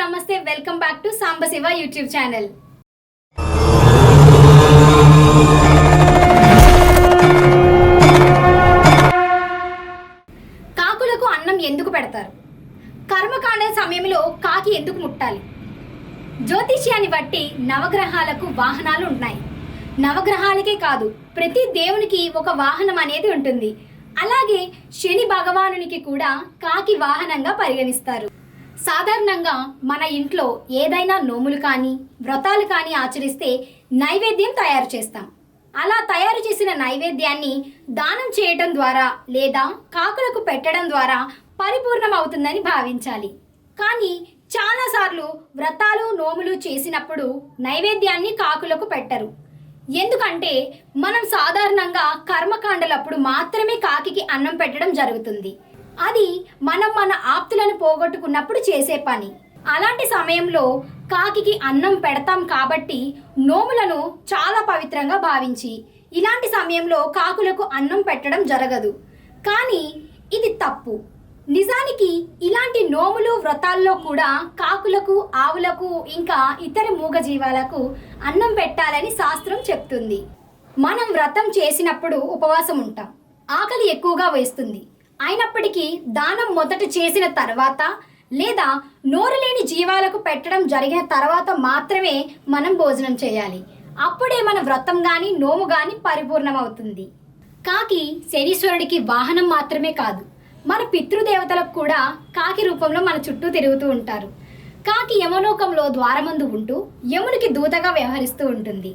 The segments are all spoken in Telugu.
నమస్తే welcome back to Sambasiva YouTube channel. కాకులకు అన్నం ఎందుకు పెడతారు? కర్మకాండ సమయంలో కాకి ఎందుకు ముట్టాలి? జ్యోతిష్యాన్ని బట్టి నవగ్రహాలకు వాహనాలు ఉన్నాయి. నవగ్రహాలకే కాదు, ప్రతి దేవునికి ఒక వాహనం అనేది ఉంటుంది. అలాగే శని భగవానునికి కూడా కాకి వాహనంగా పరిగణిస్తారు. సాధారణంగా మన ఇంట్లో ఏదైనా నోములు కానీ వ్రతాలు కానీ ఆచరిస్తే నైవేద్యం తయారు చేస్తాం. అలా తయారు చేసిన నైవేద్యాన్ని దానం చేయటం ద్వారా లేదా కాకులకు పెట్టడం ద్వారా పరిపూర్ణం అవుతుందని భావించాలి. కానీ చాలాసార్లు వ్రతాలు నోములు చేసినప్పుడు నైవేద్యాన్ని కాకులకు పెట్టరు. ఎందుకంటే మనం సాధారణంగా కర్మకాండలప్పుడు మాత్రమే కాకికి అన్నం పెట్టడం జరుగుతుంది. అది మనం మన ఆప్తులను పోగొట్టుకున్నప్పుడు చేసే పని. అలాంటి సమయంలో కాకికి అన్నం పెడతాం కాబట్టి నోములను చాలా పవిత్రంగా భావించి ఇలాంటి సమయంలో కాకులకు అన్నం పెట్టడం జరగదు. కానీ ఇది తప్పు. నిజానికి ఇలాంటి నోములు వ్రతాల్లో కూడా కాకులకు, ఆవులకు ఇంకా ఇతర మూగజీవాలకు అన్నం పెట్టాలని శాస్త్రం చెప్తుంది. మనం వ్రతం చేసినప్పుడు ఉపవాసం ఉంటాం, ఆకలి ఎక్కువగా వేస్తుంది. అయినప్పటికీ దానం మొదట చేసిన తర్వాత లేదా నోరు లేని జీవాలకు పెట్టడం జరిగిన తర్వాత మాత్రమే మనం భోజనం చేయాలి. అప్పుడే మన వ్రతం కానీ నోము కానీ పరిపూర్ణమవుతుంది. కాకి శనీశ్వరుడికి వాహనం మాత్రమే కాదు, మన పితృదేవతలకు కూడా కాకి రూపంలో మన చుట్టూ తిరుగుతూ ఉంటారు. కాకి యమలోకంలో ద్వారమందు ఉంటూ యమునికి దూతగా వ్యవహరిస్తూ ఉంటుంది.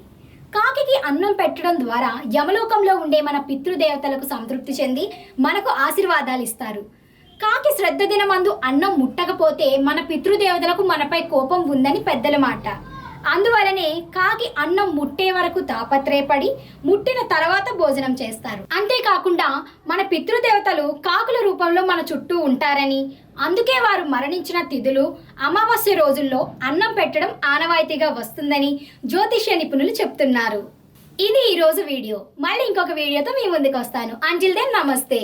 కాకికి అన్నం పెట్టడం ద్వారా యమలోకంలో ఉండే మన పితృదేవతలకు సంతృప్తి చెంది మనకు ఆశీర్వాదాలు ఇస్తారు. కాకి శ్రద్ధ దినమందు అన్నం ముట్టకపోతే మన పితృదేవతలకు మనపై కోపం ఉందని పెద్దల మాట. అందువలనే కాకి అన్నం ముట్టే వరకు తాపత్రయపడి ముట్టిన తర్వాత భోజనం చేస్తారు. అంతేకాకుండా మన పితృదేవతలు కాకుల రూపంలో మన చుట్టూ ఉంటారని, అందుకే వారు మరణించిన తిథులు అమావాస్య రోజుల్లో అన్నం పెట్టడం ఆనవాయితీగా వస్తుందని జ్యోతిష్య నిపుణులు చెప్తున్నారు. ఇది ఈరోజు వీడియో. మళ్ళీ ఇంకొక వీడియోతో మీ ముందుకు వస్తాను. అంటిల్ దెన్ నమస్తే.